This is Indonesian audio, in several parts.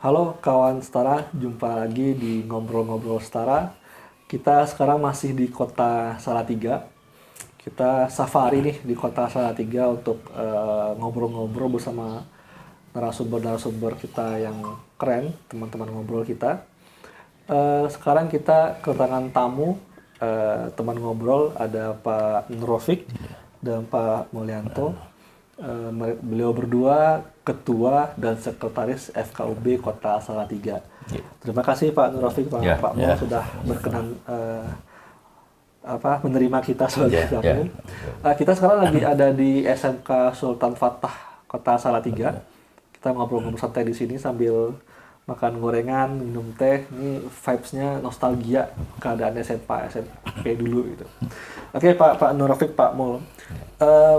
Halo kawan Setara, jumpa lagi di Ngobrol-Ngobrol Setara. Kita sekarang masih di kota Salatiga. Kita safari nih di kota Salatiga untuk ngobrol-ngobrol bersama narasumber-narasumber kita yang keren, teman-teman ngobrol kita. Sekarang kita kedatangan tamu, teman ngobrol, ada Pak Nurofik dan Pak Mulyanto. Beliau berdua ketua dan sekretaris FKUB Kota Salatiga. Terima kasih Pak Nurofik, Pak Mul sudah berkenan menerima kita sebagai tamu. Kita sekarang lagi ada di SMK Sultan Fatah Kota Salatiga. Kita ngobrol-ngobrol santai di sini sambil makan gorengan, minum teh. Ini vibes-nya nostalgia keadaan SMP dulu gitu. Oke Pak Nurofik, Pak Mul.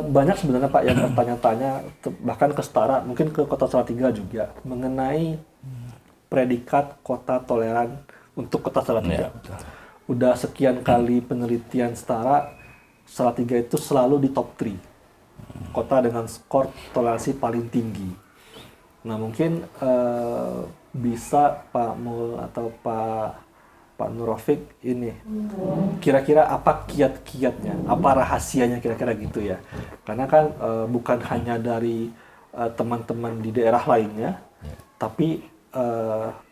Banyak sebenarnya Pak yang bertanya-tanya, bahkan ke Setara, mungkin ke Kota Salatiga juga, mengenai predikat kota toleran untuk Kota Salatiga. Udah sekian kali penelitian Setara, Salatiga itu selalu di top 3 kota dengan skor toleransi paling tinggi. Nah mungkin bisa Pak Mul atau Pak Nurofik ini kira-kira apa kiat-kiatnya, apa rahasianya kira-kira gitu ya. Karena kan bukan hanya dari teman-teman di daerah lainnya, tapi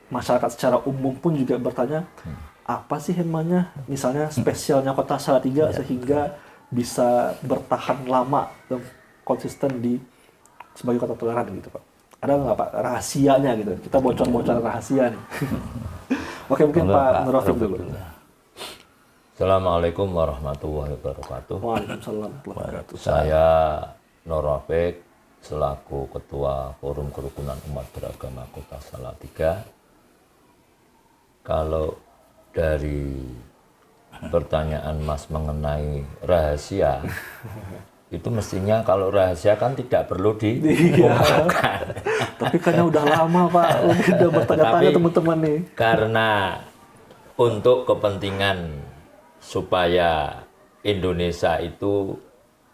masyarakat secara umum pun juga bertanya, apa sih emangnya misalnya spesialnya Kota Salatiga sehingga bisa bertahan lama dan konsisten sebagai kota toleran gitu Pak. Ada nggak Pak rahasianya gitu? Kita bocor-bocor rahasia nih. Oke, mungkin Pak Nurofik dulu. Assalamualaikum warahmatullahi wabarakatuh. Waalaikumsalam warahmatullahi wabarakatuh. Saya Nurofik selaku Ketua Forum Kerukunan Umat Beragama Kota Salatiga. Kalau dari pertanyaan Mas mengenai rahasia, itu mestinya kalau rahasia kan tidak perlu diungkapkan. Tapi karena udah lama Pak, udah bertanya-tanya teman-teman nih. Karena untuk kepentingan supaya Indonesia itu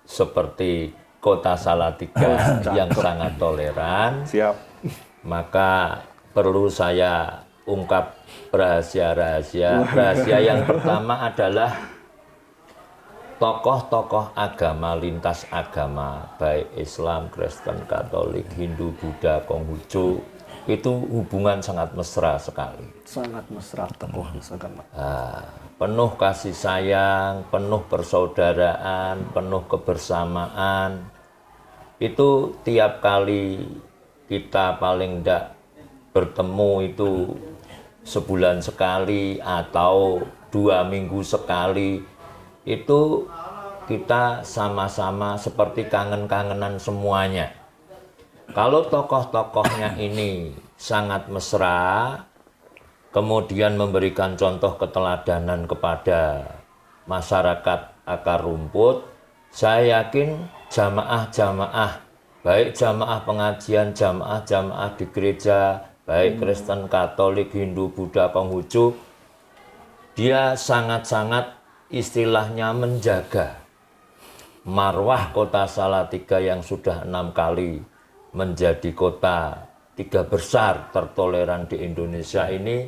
seperti Kota Salatiga yang sangat toleran, maka perlu saya ungkap rahasia-rahasia. Rahasia yang pertama adalah tokoh-tokoh agama, lintas agama, baik Islam, Kristen, Katolik, Hindu, Buddha, Konghucu, itu hubungan sangat mesra sekali. Sangat mesra tokoh agama. Penuh kasih sayang, penuh persaudaraan, penuh kebersamaan. Itu tiap kali kita paling tidak bertemu itu sebulan sekali atau 2 minggu sekali, itu kita sama-sama seperti kangen-kangenan semuanya. Kalau tokoh-tokohnya ini sangat mesra, kemudian memberikan contoh keteladanan kepada masyarakat akar rumput, saya yakin jamaah-jamaah, baik jamaah pengajian, jamaah-jamaah di gereja, baik Kristen, Katolik, Hindu, Buddha, Konghucu, dia sangat-sangat istilahnya menjaga marwah Kota Salatiga yang sudah 6 kali menjadi kota 3 besar tertoleran di Indonesia ini,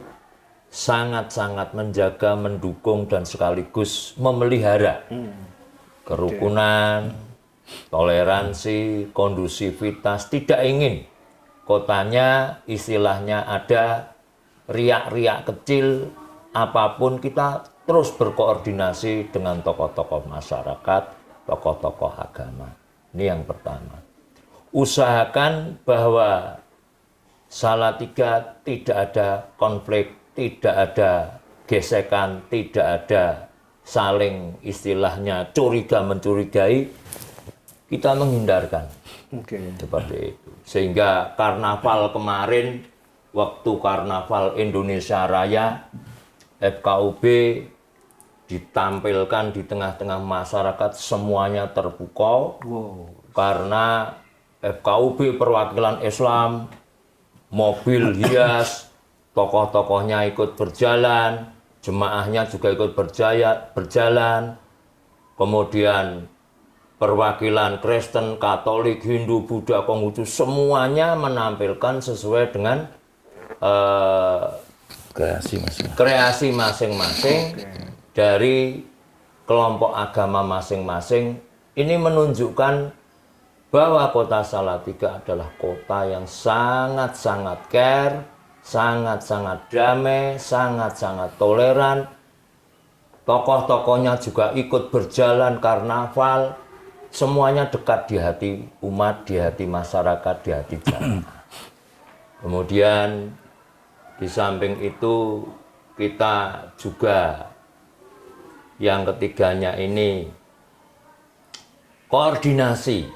sangat-sangat menjaga, mendukung, dan sekaligus memelihara kerukunan, toleransi, kondusivitas. Tidak ingin kotanya istilahnya ada riak-riak kecil, apapun kita terus berkoordinasi dengan tokoh-tokoh masyarakat, tokoh-tokoh agama. Ini yang pertama. Usahakan bahwa Salatiga tidak ada konflik, tidak ada gesekan, tidak ada saling istilahnya curiga-mencurigai. Kita menghindarkan. Seperti itu. Sehingga karnaval kemarin, waktu karnaval Indonesia Raya, FKUB ditampilkan di tengah-tengah masyarakat, semuanya terpukau. Karena FKUB perwakilan Islam, mobil hias, tokoh-tokohnya ikut berjalan, jemaahnya juga ikut berjalan, kemudian perwakilan Kristen, Katolik, Hindu, Buddha, Konghucu, semuanya menampilkan sesuai dengan kreasi masing-masing dari kelompok agama masing-masing. Ini menunjukkan bahwa kota Salatiga adalah kota yang sangat-sangat care, sangat-sangat damai, sangat-sangat toleran. Tokoh-tokohnya juga ikut berjalan karnaval. Semuanya dekat di hati umat, di hati masyarakat, di hati jamaah. Kemudian di samping itu kita juga yang ketiganya ini koordinasi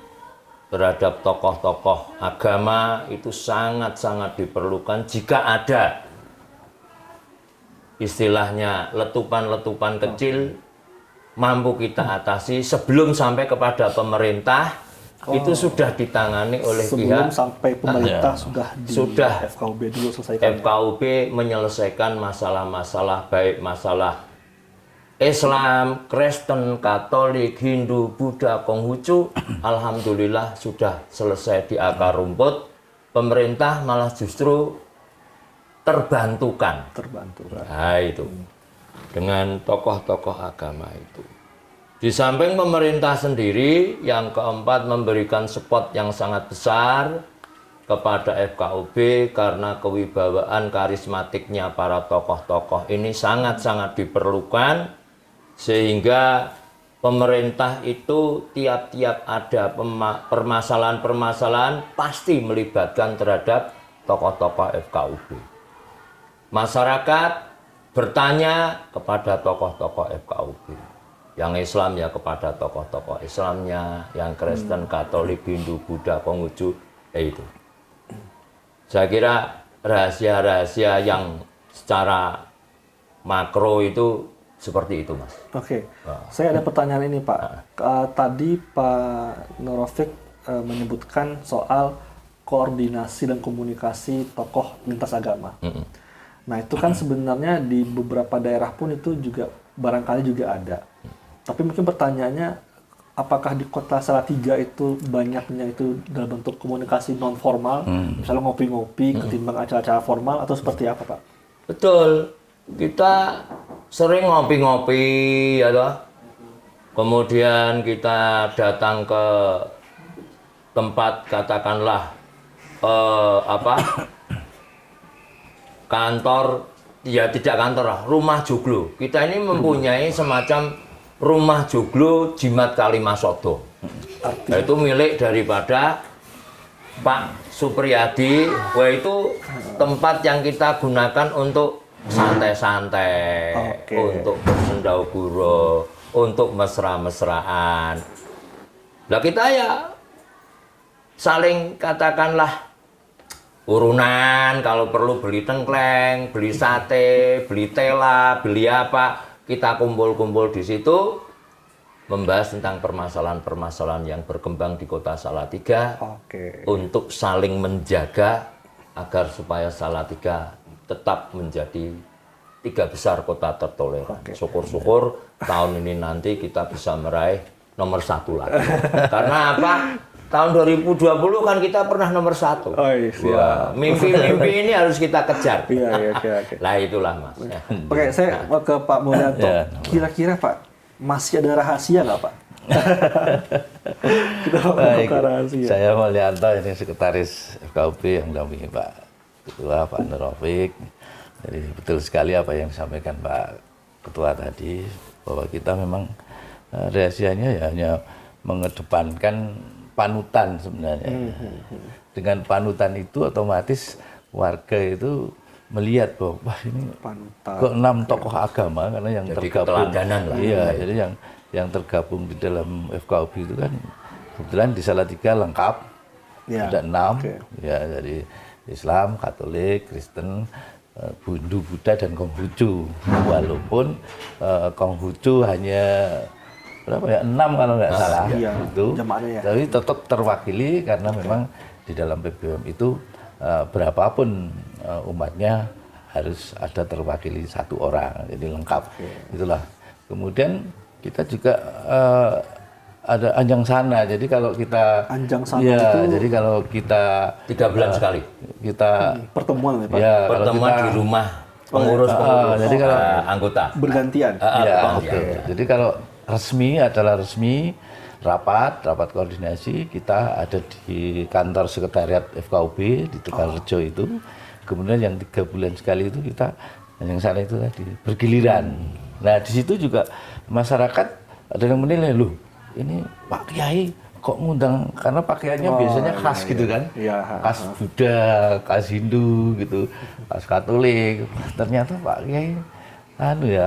terhadap tokoh-tokoh agama itu sangat-sangat diperlukan. Jika ada istilahnya letupan-letupan kecil, mampu kita atasi sebelum sampai kepada pemerintah. Itu sudah ditangani oleh sebelum pihak sampai pemerintah sudah FKUB dulu selesaikan. FKUB menyelesaikan masalah-masalah baik masalah Islam, Kristen, Katolik, Hindu, Buddha, Konghucu. Alhamdulillah sudah selesai di akar rumput. Pemerintah malah justru terbantukan. Nah, itu dengan tokoh-tokoh agama itu. Di samping pemerintah sendiri, yang keempat memberikan support yang sangat besar kepada FKUB karena kewibawaan karismatiknya para tokoh-tokoh ini sangat-sangat diperlukan, sehingga pemerintah itu tiap-tiap ada permasalahan-permasalahan pasti melibatkan terhadap tokoh-tokoh FKUB. Masyarakat bertanya kepada tokoh-tokoh FKUB. Yang Islam ya kepada tokoh-tokoh Islamnya, yang Kristen, Katolik, Hindu, Buddha, Konghucu, itu. Saya kira rahasia-rahasia yang secara makro itu seperti itu, Mas. Oke, saya ada pertanyaan ini, Pak. Tadi Pak Nurofik menyebutkan soal koordinasi dan komunikasi tokoh lintas agama. Nah, itu kan sebenarnya di beberapa daerah pun itu juga barangkali juga ada. Tapi mungkin pertanyaannya, apakah di kota Salatiga itu banyaknya itu dalam bentuk komunikasi non formal, misalnya ngopi-ngopi ketimbang acara-acara formal, atau seperti apa, Pak? Betul, kita sering ngopi-ngopi, ya toh. Kemudian kita datang ke tempat katakanlah kantor, ya tidak kantor lah, rumah joglo. Kita ini mempunyai semacam rumah joglo Jimat Kalimasodo. Itu milik daripada Pak Supriyadi. Wah, itu tempat yang kita gunakan untuk santai-santai, untuk bersendau-gurau, untuk mesra-mesraan. Lah kita ya saling katakanlah urunan, kalau perlu beli tengkleng, beli sate, beli tela, beli apa, kita kumpul-kumpul di situ membahas tentang permasalahan-permasalahan yang berkembang di kota Salatiga untuk saling menjaga agar supaya Salatiga tetap menjadi 3 besar kota tertoleran. Syukur-syukur tahun ini nanti kita bisa meraih nomor 1 lagi. Karena apa? Tahun 2020 kan kita pernah nomor 1. Wah, mimpi-mimpi ini harus kita kejar. Lah itulah, Mas. Oke, saya mau ke Pak Mulyanto. Kira-kira Pak, masih ada rahasia nggak, Pak? Kita mau buka rahasia. Saya Mulyanto, ini sekretaris FKUB yang mendampingi Pak Ketua, Pak Nurofik. Jadi betul sekali apa yang disampaikan Pak Ketua tadi, bahwa kita memang rahasianya ya hanya mengedepankan panutan sebenarnya. Dengan panutan itu otomatis warga itu melihat bahwa wah ini ke 6 tokoh agama, karena yang jadi tergabung lah. Iya, jadi yang tergabung di dalam FKUB itu kan kebetulan di Salatiga lengkap. Ada 6. Ya, jadi Islam, Katolik, Kristen, Hindu, Buddha, dan Konghucu. Walaupun Konghucu hanya berapa ya, 6 kalau nggak salah, itu, tapi tetap terwakili karena memang di dalam PBM itu berapapun umatnya harus ada terwakili 1 orang, jadi lengkap. Itulah. Kemudian kita juga ada anjang sana. Jadi kalau kita Anjang sana ya, itu jadi kalau kita 3 bulan sekali. kita pertemuan ya Pak? ya kalau Pertemuan kita di rumah pengurus-pengurus jadi kalau anggota. Bergantian. ya, Kepanitiaan. oke. Jadi kalau resmi adalah resmi rapat koordinasi kita ada di kantor sekretariat FKUB di Tegalrejo itu. Kemudian yang 3 bulan sekali itu kita yang sana itu tadi bergiliran. Nah di situ juga masyarakat ada yang menilai loh ini Pak Kiai kok ngundang karena pakaiannya biasanya khas gitu kan, khas Buddha, khas Hindu gitu, khas Katolik. Ternyata Pak Kiai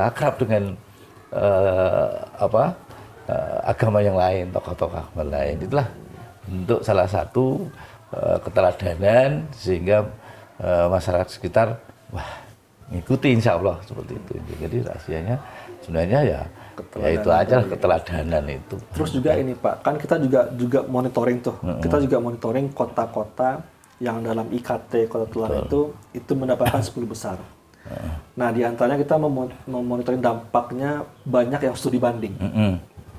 akrab dengan agama yang lain, tokoh-tokoh agama lain. Itulah bentuk salah satu keteladanan sehingga masyarakat sekitar ngikuti insya Allah seperti itu. Jadi rahasianya sebenarnya ya itu aja keteladanan itu. Terus juga ini Pak, kan kita juga monitoring tuh. Kita juga monitoring kota-kota yang dalam IKT Kota Telan itu mendapatkan 10 besar. Nah, di antaranya kita memonitoring dampaknya banyak yang studi banding.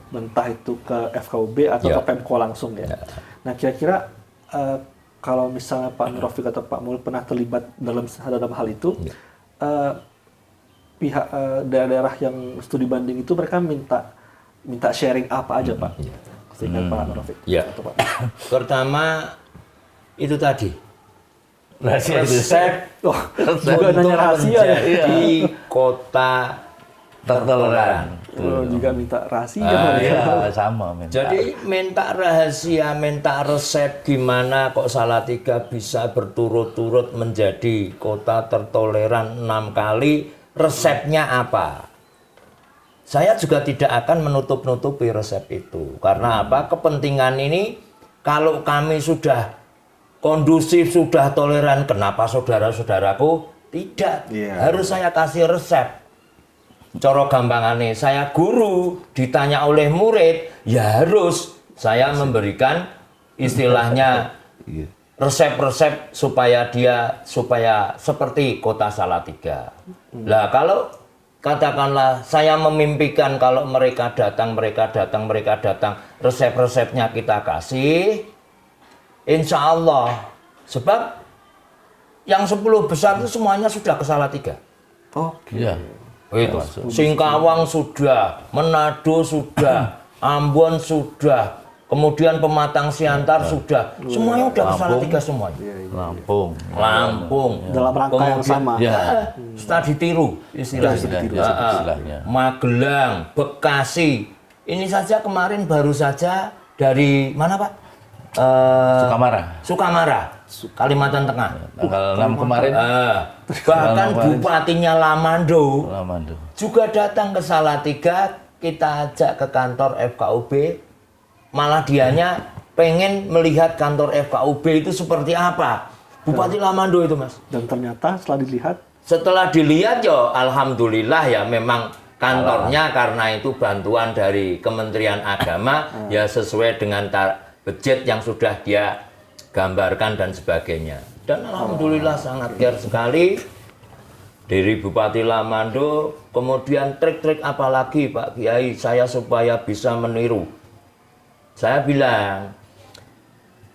Entah itu ke FKUB atau ke Pemko langsung ya. Nah, kira-kira kalau misalnya Pak Nur Rafiq atau Pak Mul pernah terlibat dalam hal itu, pihak daerah-daerah yang studi banding itu mereka minta sharing apa aja Pak? Sehingga Pak Nur Rafiq atau Pak. Pertama itu tadi Rahasia resep juga nanya rahasia ya di kota tertoleran. Juga minta rahasia. Sama minta. Jadi minta rahasia, minta resep gimana kok Salatiga bisa berturut-turut menjadi kota tertoleran 6 kali, resepnya apa? Saya juga tidak akan menutup-nutupi resep itu. Karena apa? Kepentingan ini kalau kami sudah kondusif, sudah toleran, kenapa saudara-saudaraku tidak? Harus saya kasih resep. Coro gampangannya, saya guru, ditanya oleh murid, ya harus saya memberikan istilahnya resep-resep supaya seperti kota Salatiga. Nah, kalau katakanlah saya memimpikan kalau mereka datang, resep-resepnya kita kasih, insya Allah, sebab yang 10 besar itu semuanya sudah ke Salatiga. Iya. Itu. Singkawang sudah, Manado sudah, Ambon sudah, kemudian Pematang Siantar sudah, semuanya udah ke Salatiga semuanya. Lampung. Dalam rangka yang sama. Studi tiru istilahnya. Magelang, Bekasi. Ini saja kemarin baru saja dari mana Pak? Sukamara, Kalimantan Tengah. Tanggal 6 kemarin. Bahkan bupatinya Lamando juga datang ke Salatiga. Kita ajak ke kantor FKUB. Malah dianya pengen melihat kantor FKUB itu seperti apa. Bupati Lamando itu Mas. Dan ternyata setelah dilihat ya alhamdulillah ya memang kantornya karena itu bantuan dari Kementerian Agama ya sesuai dengan budget yang sudah dia gambarkan dan sebagainya. Dan alhamdulillah sangat care sekali dari Bupati Lamando. Kemudian trik-trik apa lagi Pak Kiai saya supaya bisa meniru. Saya bilang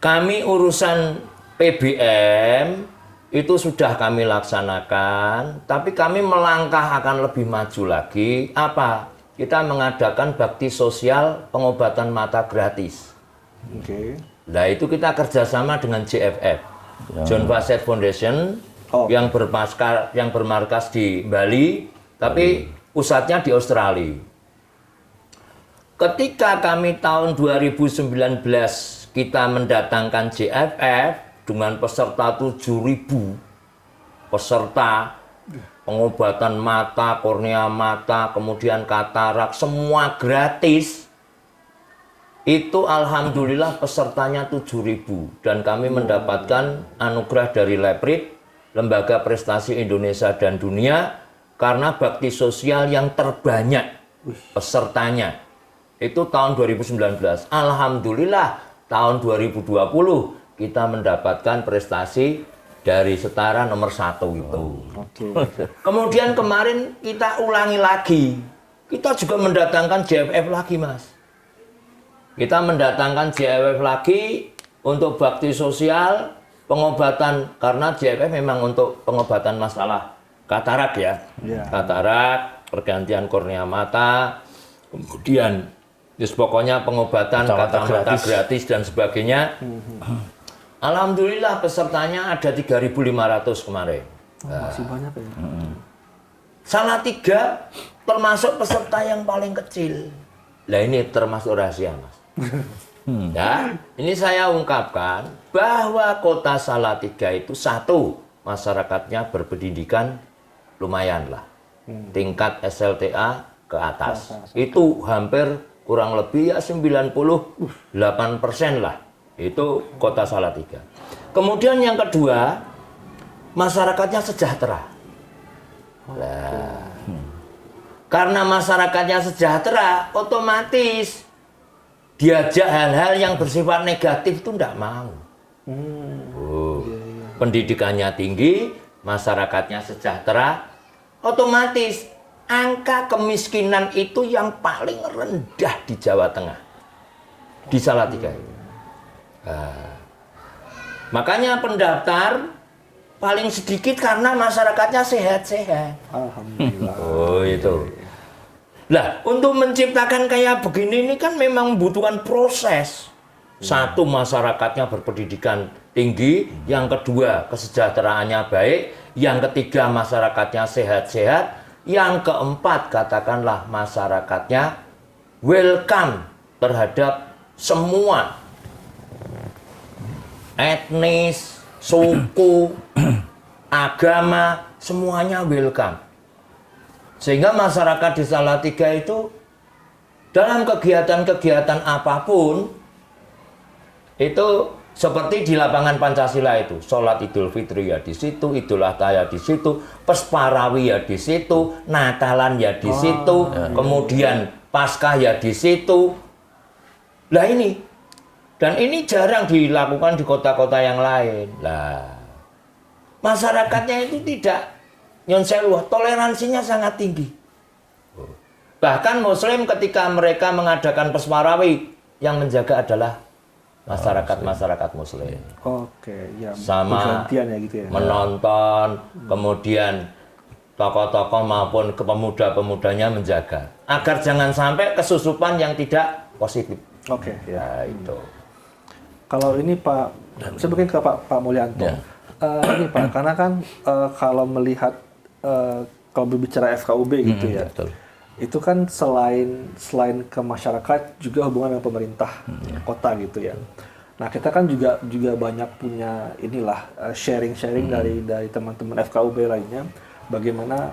kami urusan PBM itu sudah kami laksanakan, tapi kami melangkah akan lebih maju lagi. Apa? Kita mengadakan bakti sosial pengobatan mata gratis. Nah itu kita kerjasama dengan JFF, John Facet Foundation, yang bermarkas di Bali, tapi pusatnya di Australia. Ketika kami tahun 2019 kita mendatangkan JFF dengan peserta 7.000 peserta pengobatan mata, kornea mata, kemudian katarak, semua gratis. Itu alhamdulillah pesertanya 7.000 dan kami mendapatkan anugerah dari Leprit, Lembaga Prestasi Indonesia dan Dunia, karena bakti sosial yang terbanyak pesertanya. Itu tahun 2019. Alhamdulillah tahun 2020 kita mendapatkan prestasi dari setara nomor 1 itu. Kemudian kemarin kita ulangi lagi. Kita juga mendatangkan JFF lagi Mas. Kita mendatangkan JIWF lagi untuk bakti sosial, pengobatan, karena JIWF memang untuk pengobatan masalah katarak ya. Katarak, pergantian kornea mata, kemudian pokoknya pengobatan kacamata gratis dan sebagainya. Alhamdulillah pesertanya ada 3.500 kemarin. Masih banyak ya. Salatiga termasuk peserta yang paling kecil. Nah ini termasuk rahasia, Mas. Ya, ini saya ungkapkan bahwa kota Salatiga itu satu, masyarakatnya berpendidikan lumayan lah. Tingkat SLTA ke atas. Itu hampir kurang lebih ya 98% lah. Itu kota Salatiga. Kemudian yang kedua, masyarakatnya sejahtera. Nah, karena masyarakatnya sejahtera, otomatis diajak hal-hal yang bersifat negatif itu tidak mau. Pendidikannya tinggi, masyarakatnya sejahtera, otomatis angka kemiskinan itu yang paling rendah di Jawa Tengah, di Salatiga. Makanya pendaftar paling sedikit karena masyarakatnya sehat-sehat. Alhamdulillah. Oh itu. Lah untuk menciptakan kayak begini ini kan memang membutuhkan proses. Satu, masyarakatnya berpendidikan tinggi. Yang kedua, kesejahteraannya baik. Yang ketiga, masyarakatnya sehat-sehat. Yang keempat, katakanlah masyarakatnya welcome terhadap semua etnis, suku, agama, semuanya welcome. Sehingga masyarakat di Salatiga itu dalam kegiatan-kegiatan apapun itu seperti di lapangan Pancasila itu, sholat Idul Fitri ya di situ, Idul Adha ya di situ, Pesparawi ya di situ, Natalan ya di situ, kemudian Paskah ya di situ. Lah ini, dan ini jarang dilakukan di kota-kota yang lain. Lah, masyarakatnya itu tidak nyon sewu, toleransinya sangat tinggi. Bahkan Muslim ketika mereka mengadakan Pesparawi, yang menjaga adalah masyarakat Muslim. Oke, ya. Sama ya, gitu ya. menonton, kemudian tokoh-tokoh maupun pemuda-pemudanya menjaga agar jangan sampai kesusupan yang tidak positif. Oke, ya. Nah, itu. Kalau ini Pak, saya mungkin ke Pak Mulyanto. Ya. Ini Pak, karena kan kalau melihat kalau berbicara FKUB gitu ya, betul. itu kan selain ke masyarakat juga hubungan dengan pemerintah kota gitu ya. Nah kita kan juga banyak punya inilah sharing dari teman-teman FKUB lainnya, bagaimana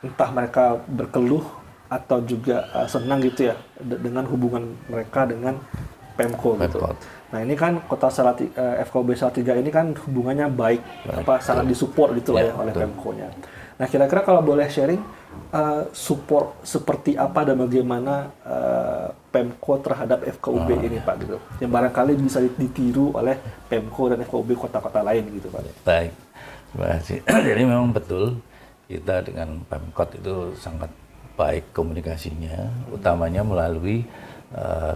entah mereka berkeluh atau juga senang gitu ya dengan hubungan mereka dengan Pemko gitu. Nah ini kan kota FKUB Salatiga ini kan hubungannya baik, sangat disupport gitu lah ya oleh Pemko-nya. Nah kira-kira kalau boleh sharing support seperti apa dan bagaimana Pemko terhadap FKUB ini Pak gitu, yang barangkali bisa ditiru oleh Pemko dan FKUB kota-kota lain gitu Pak. Baik, terima kasih. Jadi memang betul kita dengan Pemkot itu sangat baik komunikasinya, utamanya melalui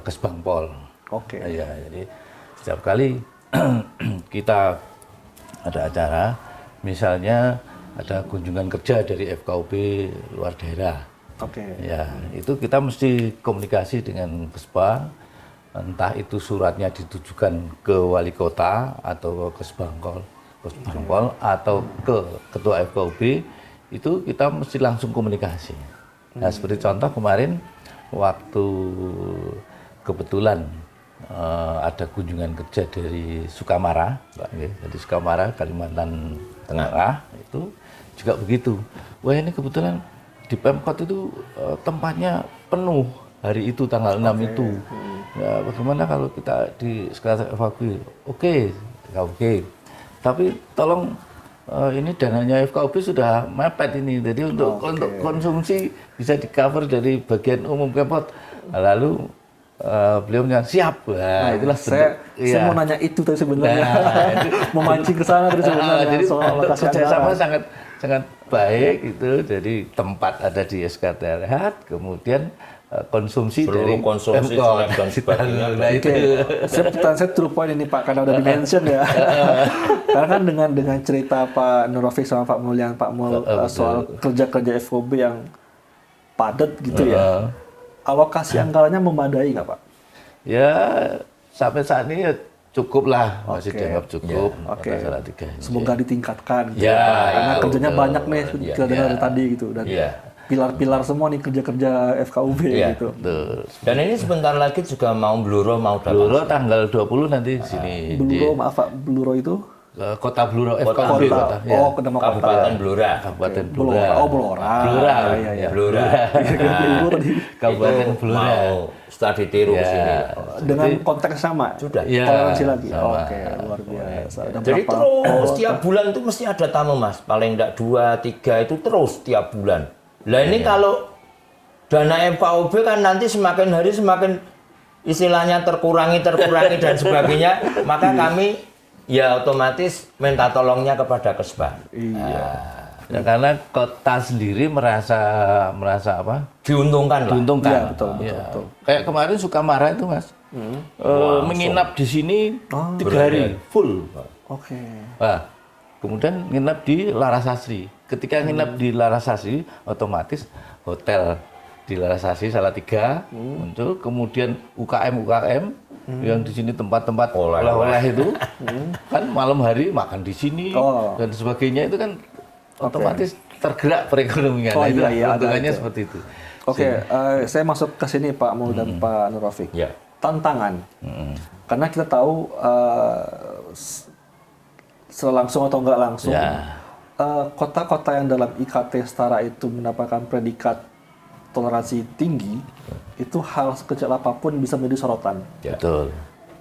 Kesbangpol. Oke. Ya, jadi setiap kali kita ada acara, misalnya ada kunjungan kerja dari FKUB luar daerah. Oke. Ya, itu kita mesti komunikasi dengan Kespa, entah itu suratnya ditujukan ke wali kota atau ke Kesbangpol atau ke ketua FKUB, itu kita mesti langsung komunikasi. Nah, seperti contoh kemarin waktu kebetulan ada kunjungan kerja dari Sukamara, Pak, dari Sukamara, Kalimantan Tengah, itu juga begitu. Wah ini kebetulan di Pemkot itu tempatnya penuh hari itu tanggal 6 itu. Ya, bagaimana kalau kita di sekitar evakuasi? Oke. Tapi tolong ini dananya FKUB sudah mepet ini, jadi untuk konsumsi bisa di cover dari bagian umum Pemkot. Lalu beliau bilang siap. Nah, itulah saya mau nanya itu tadi sebenarnya. Memancing ke sana terus sebenarnya. Jadi soal lokasi kerjasama sangat baik itu. Jadi tempat ada di SKTRH, kemudian konsumsi seluruh dari konsumsi Pemkot. seleb dan sebagainya. Nah, itu. Saya true point ini Pak, karena udah di-mention ya. Karena kan dengan cerita Pak Nur Rafiq sama Pak Mulyan, Pak Mul soal kerja-kerja FOB yang padat gitu ya. Alokasi anggarannya memadai nggak Pak? Ya sampai saat ini ya cukup lah, masih dianggap cukup. Oke. Salatiga ini. Semoga ditingkatkan. Gitu. Ya, Karena kerjanya betul. banyak nih, kita dengar dari tadi gitu. Dan pilar-pilar semua nih kerja-kerja FKUB gitu. Betul. Dan ini sebentar lagi juga mau Bluro mau datang. Bluro tanggal 20 nanti di sini. Bluro, maaf Pak, Bluro itu? Kota Bluro, Kota FKUB Bluro. kota. Ya. Oh, nama kota. Kabupaten Blora. Kabupaten Blora. Blora. Oh, Blora. Blora. Iya. Blora. Bluro tadi. Kabupaten Itu Blora. mau start ditiru ke sini. Dengan konteks sama? Sudah. Ya, Toleransi lagi? sama. Oke, luar biasa. Udah Jadi berapa? terus tiap bulan itu mesti ada tamu Mas. Paling enggak 2, 3 itu terus tiap bulan. Lah ini kalau dana FKUB kan nanti semakin hari semakin istilahnya terkurangi dan sebagainya, maka kami ya otomatis minta tolongnya kepada Kesbah. Iya. Ya, karena kota sendiri merasa apa? Diuntungkan lah. Diuntungkan. Iya, betul. Kayak kemarin Sukamara itu Mas, menginap di sini 3 hari full. Oke. Nah, kemudian nginap di Larasasri. Ketika nginap di Larasasri, otomatis hotel di Larasasri Salatiga muncul. Kemudian UKM yang di sini tempat-tempat oleh-oleh itu, kan malam hari makan di sini dan sebagainya itu kan otomatis tergerak perekonomian. Oh, Nah, itu iya, keuntungannya ada. seperti itu. Oke, saya masuk ke sini Pak Mul dan Pak Nur Rafiq. Ya. Tantangan. Karena kita tahu selangsung atau enggak langsung, Ya. kota-kota yang dalam IKT setara itu mendapatkan predikat toleransi tinggi, itu hal sekecil apapun bisa menjadi sorotan. Ya. Betul.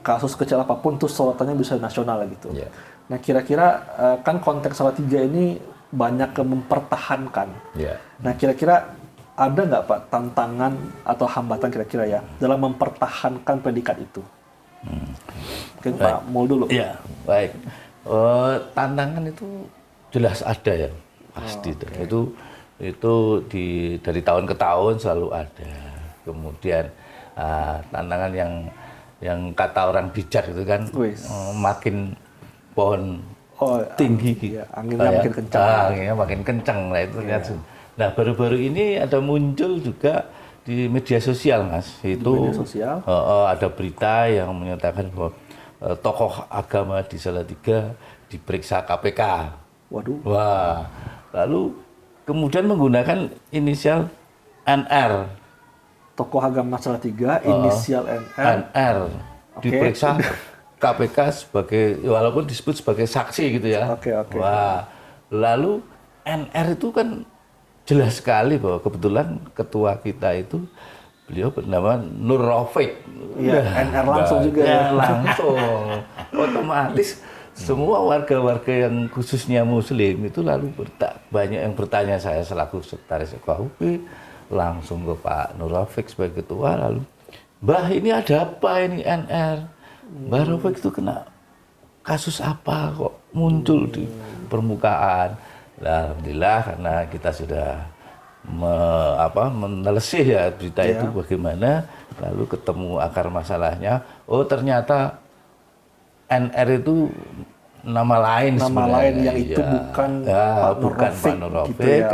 Kasus kecil apapun tuh sorotannya bisa nasional gitu. Ya. Nah kira-kira kan konteks Salatiga ini banyak yang mempertahankan. Ya. Nah kira-kira ada nggak Pak tantangan atau hambatan kira-kira ya dalam mempertahankan predikat itu? Mungkin Pak Mul dulu. Iya, baik. Tantangan itu jelas ada ya, pasti. Itu dari tahun ke tahun selalu ada. Kemudian tantangan yang kata orang bijak itu kan makin pohon tinggi, iya, anginnya makin kencang. Anginnya makin kencang lah itu kan. Nah baru-baru ini ada muncul juga di media sosial Mas. Itu media sosial? Ada berita yang menyatakan bahwa tokoh agama di Salatiga diperiksa KPK. Waduh. Wah, lalu kemudian menggunakan inisial NR. Tokoh agama Salatiga, inisial NR. NR diperiksa KPK sebagai, walaupun disebut sebagai saksi gitu ya. Oke. Wah, lalu NR itu kan jelas sekali bahwa kebetulan ketua kita itu beliau bernama Nur Rafiq. Iya, NR langsung juga ya. Langsung. Otomatis semua warga-warga yang khususnya Muslim itu lalu banyak yang bertanya saya selaku sekretaris FKUB langsung ke Pak Nur Rafiq sebagai ketua, lalu Mbah ini ada apa ini NR? Mbah Rafiq itu kena kasus apa kok muncul di permukaan? Nah, alhamdulillah karena kita sudah menelisih ya berita itu bagaimana, lalu ketemu akar masalahnya. Oh ternyata NR itu nama lain yang itu bukan Pak Nur Rafiq gitu ya.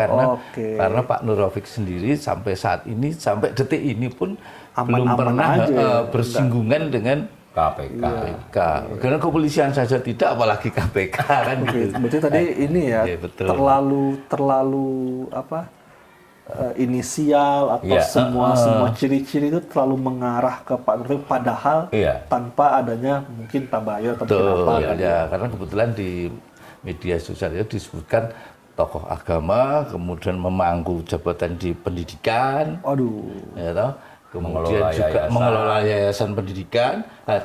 karena Pak Nur Rafiq sendiri sampai saat ini, sampai detik ini pun belum pernah bersinggungan dengan KPK. Karena kepolisian saja tidak, apalagi KPK kan gitu. Berarti tadi ini ya, betul. terlalu inisial atau semua ciri-ciri itu terlalu mengarah ke Pak Nur Rafiq, padahal tanpa adanya mungkin tabayun atau apa kan. Karena kebetulan di media sosial itu disebutkan tokoh agama, kemudian memangku jabatan di pendidikan. Aduh. Ya toh? Kemudian mengelola yayasan pendidikan. Nah,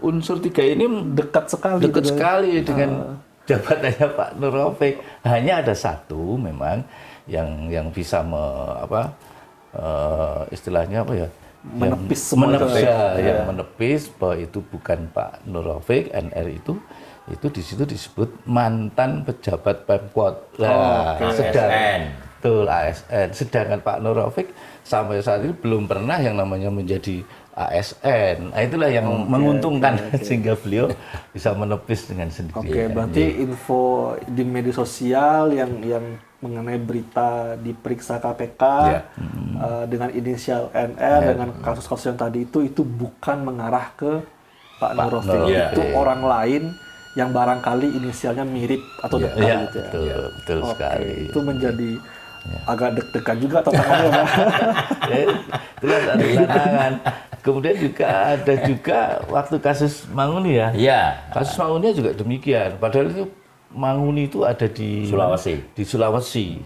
unsur tiga ini dekat sekali dengan jabatannya Pak Nur Rafiq. Hanya ada satu memang yang bisa istilahnya apa ya? Menepis menepis bahwa itu bukan Pak Nur Rafiq. NR itu di situ disebut mantan pejabat Pemkot. ASN. Betul, ASN. Sedangkan Pak Nur Rafiq sampai saat ini belum pernah yang namanya menjadi ASN. Nah, itulah yang menguntungkan sehingga beliau bisa menepis dengan sendiri. Berarti info di media sosial yang mengenai berita diperiksa KPK dengan inisial NR dengan kasus-kasus yang tadi itu bukan mengarah ke Pak Nur Rafiq. Itu orang lain yang barangkali inisialnya mirip atau dekat gitu ya. Betul sekali. Itu menjadi agak deg-degan juga tantangannya, Pak. Itulah tantangan. Kemudian juga ada waktu kasus Manguni ya. Iya. Kasus Manguni juga demikian. Padahal itu Manguni itu ada di Sulawesi.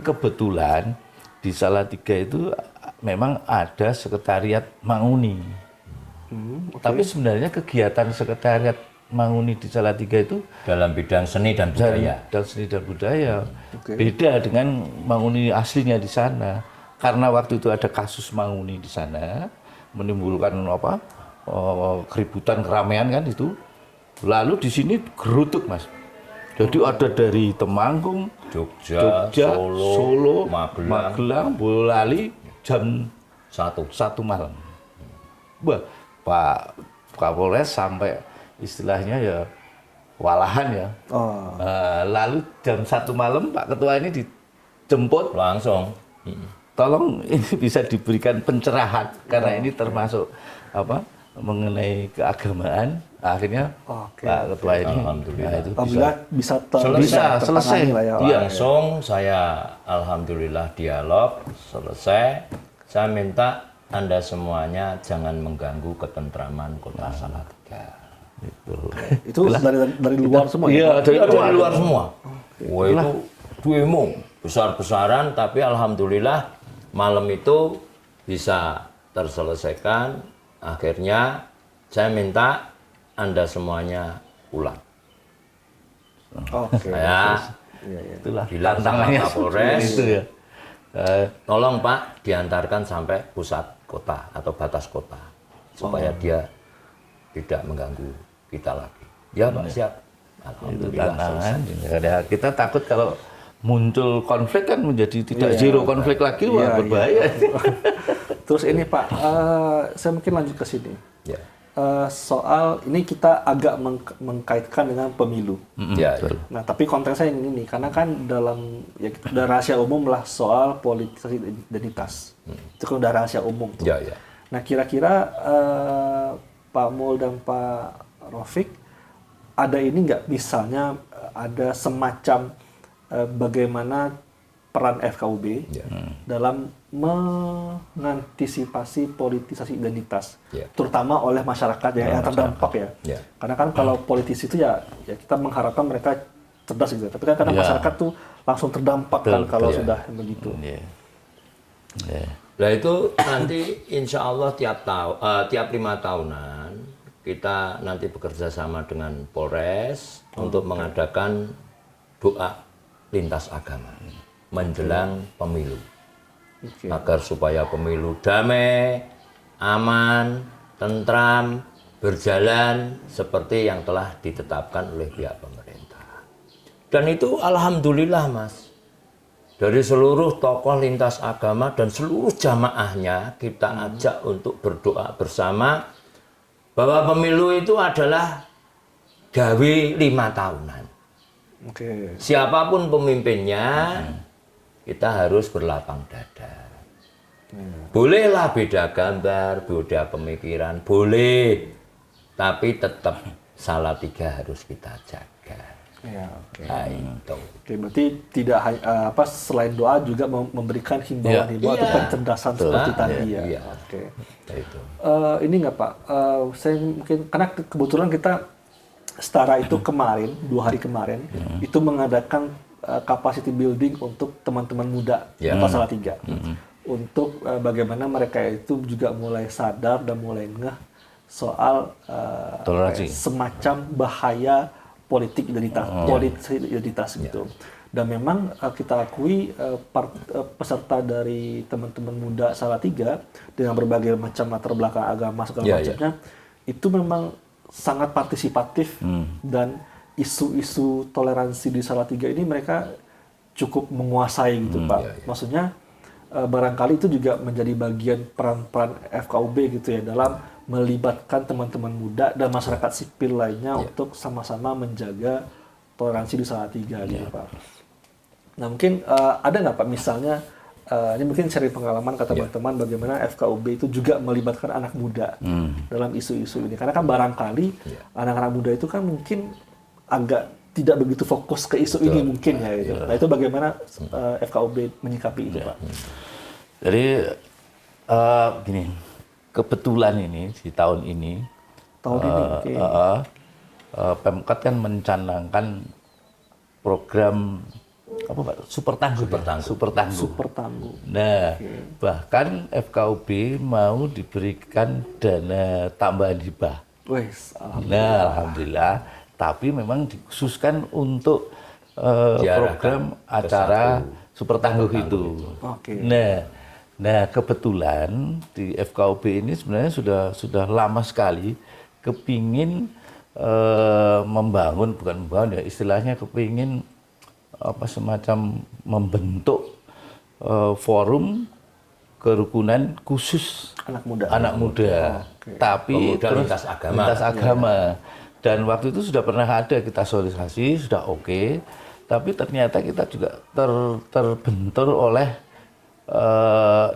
Kebetulan di Salatiga itu memang ada sekretariat Manguni. Tapi sebenarnya kegiatan sekretariat Manguni di Salatiga itu Dalam bidang seni dan budaya. Beda dengan Manguni aslinya di sana. Karena waktu itu ada kasus Manguni di sana, menimbulkan keributan, keramaian kan itu. Lalu di sini gerutuk, Mas. Jadi ada dari Temanggung, Jogja, Solo, Magelang, Boyolali jam 1 malam. Wah, Pak Kapolres sampai istilahnya ya walahan ya. Lalu jam 1 malam Pak Ketua ini dijemput Langsung. tolong ini bisa diberikan pencerahan karena ini termasuk mengenai keagamaan. Akhirnya Pak Ketua ini Alhamdulillah bisa selesai. Langsung saya alhamdulillah dialog selesai. Saya minta Anda semuanya jangan mengganggu ketentraman Kota Salatiga. Itu dari luar semua. Iya, dari luar semua. Wah, itu demo besar-besaran, tapi alhamdulillah malam itu bisa terselesaikan. Akhirnya saya minta Anda semuanya pulang. Saya itulah bilang sama Kapolres, itu ya. tolong Pak diantarkan sampai pusat kota atau batas kota supaya dia tidak mengganggu kita lagi. Ya Pak, siap. Alhamdulillah selesai. Kita takut kalau muncul konflik kan menjadi tidak zero konflik lagi, berbahaya. Terus ini Pak, saya mungkin lanjut ke sini. Soal ini kita agak mengkaitkan dengan pemilu. Nah, tapi konteksnya yang ini karena kan dalam udah rahasia umum lah soal politisasi identitas. Itu kan udah rahasia umum tuh. Nah, kira-kira Pak Mul dan Pak Rafiq ada ini nggak misalnya ada semacam bagaimana peran FKUB dalam mengantisipasi politisasi identitas, terutama oleh masyarakat yang terdampak ya. Karena kan kalau politisi itu ya kita mengharapkan mereka cerdas gitu. Tapi kan kadang masyarakat tuh langsung terdampak kan kalau sudah begitu. Nah itu nanti insya Allah tiap 5 tahunan kita nanti bekerja sama dengan Polres untuk mengadakan doa lintas agama menjelang pemilu. Agar supaya pemilu damai, aman, tentram, berjalan seperti yang telah ditetapkan oleh pihak pemerintah. Dan itu alhamdulillah Mas, dari seluruh tokoh lintas agama dan seluruh jamaahnya kita ajak untuk berdoa bersama bahwa pemilu itu adalah gawe 5 tahunan. Siapapun pemimpinnya, kita harus berlapang dada. Bolehlah beda gambar, beda pemikiran, boleh. Tapi tetap Salatiga harus kita jaga. Nah, itu. Berarti tidak selain doa juga memberikan himbauan-himbauan atau pencerdasan seperti tadi ya. Ini nggak Pak, saya mungkin karena kebetulan kita setara itu kemarin 2 hari kemarin itu mengadakan capacity building untuk teman-teman muda Kota Salatiga untuk bagaimana mereka itu juga mulai sadar dan mulai ngeh soal semacam bahaya politik identitas gitu. Dan memang kita akui peserta dari teman-teman muda Salatiga dengan berbagai macam latar belakang agama segala macamnya itu memang sangat partisipatif dan isu-isu toleransi di Salatiga ini mereka cukup menguasai gitu Pak. Maksudnya barangkali itu juga menjadi bagian peran-peran FKUB gitu ya dalam melibatkan teman-teman muda dan masyarakat sipil lainnya untuk sama-sama menjaga toleransi di Salatiga gitu Pak. Nah mungkin ada nggak Pak misalnya ini mungkin sharing pengalaman ke teman-teman bagaimana FKUB itu juga melibatkan anak muda dalam isu-isu ini karena kan barangkali anak-anak muda itu kan mungkin agak tidak begitu fokus ke isu ini mungkin ya gitu. Nah itu bagaimana FKUB menyikapi itu Pak? Jadi gini, kebetulan ini di tahun ini Pemkot kan mencanangkan program apa Pak? Super Tangguh. Nah, bahkan FKUB mau diberikan dana tambahan hibah. Nah, alhamdulillah. Tapi memang dikhususkan untuk program acara Super Tangguh itu. Nah, kebetulan di FKUB ini sebenarnya sudah lama sekali kepingin bukan membangun ya, istilahnya kepingin semacam membentuk forum kerukunan khusus anak muda. Tapi lintas agama. Dan waktu itu sudah pernah ada kita sosialisasi, sudah oke. Tapi ternyata kita juga terbentur oleh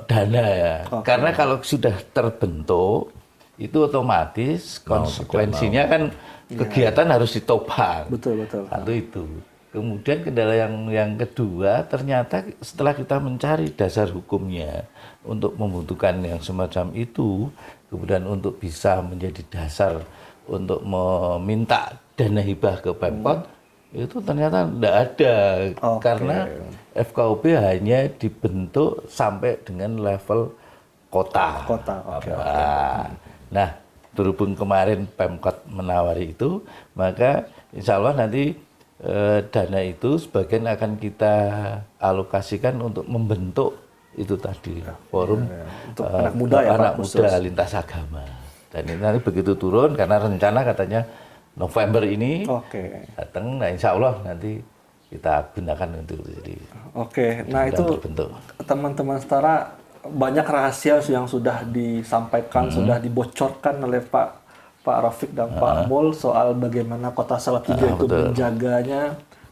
dana ya. Karena kalau sudah terbentuk, itu otomatis konsekuensinya kan kegiatan harus ditopang. Betul. Satu itu. Kemudian kendala yang kedua, ternyata setelah kita mencari dasar hukumnya untuk membutuhkan yang semacam itu, kemudian untuk bisa menjadi dasar untuk meminta dana hibah ke Pemkot, itu ternyata tidak ada. Karena FKUB hanya dibentuk sampai dengan level kota. Nah, berhubung kemarin Pemkot menawari itu, maka insya Allah nanti dana itu sebagian akan kita alokasikan untuk membentuk itu tadi forum untuk anak muda lintas agama. Dan ini nanti begitu turun karena rencana katanya November ini datang. Nah, insya Allah nanti kita gunakan untuk jadi. Nah itu teman-teman setara banyak rahasia yang sudah disampaikan, sudah dibocorkan oleh Pak Rafiq dan Pak Mul soal bagaimana Kota Salatiga itu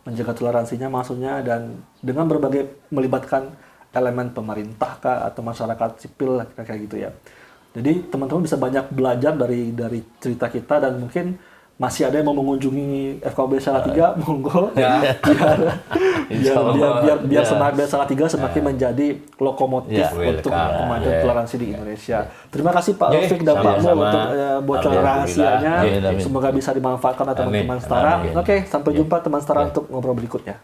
menjaga toleransinya maksudnya, dan dengan berbagai melibatkan elemen pemerintah atau masyarakat sipil kayak gitu ya. Jadi teman-teman bisa banyak belajar dari cerita kita, dan mungkin masih ada yang mau mengunjungi FKUB Salatiga, monggo biar semangat Salatiga semakin menjadi lokomotif untuk kemajuan toleransi di Indonesia. Terima kasih Pak Rafiq dan Pak Mul untuk bocoran rahasianya. Semoga bisa dimanfaatkan oleh teman-teman setara. Sampai jumpa teman setara untuk ngobrol berikutnya.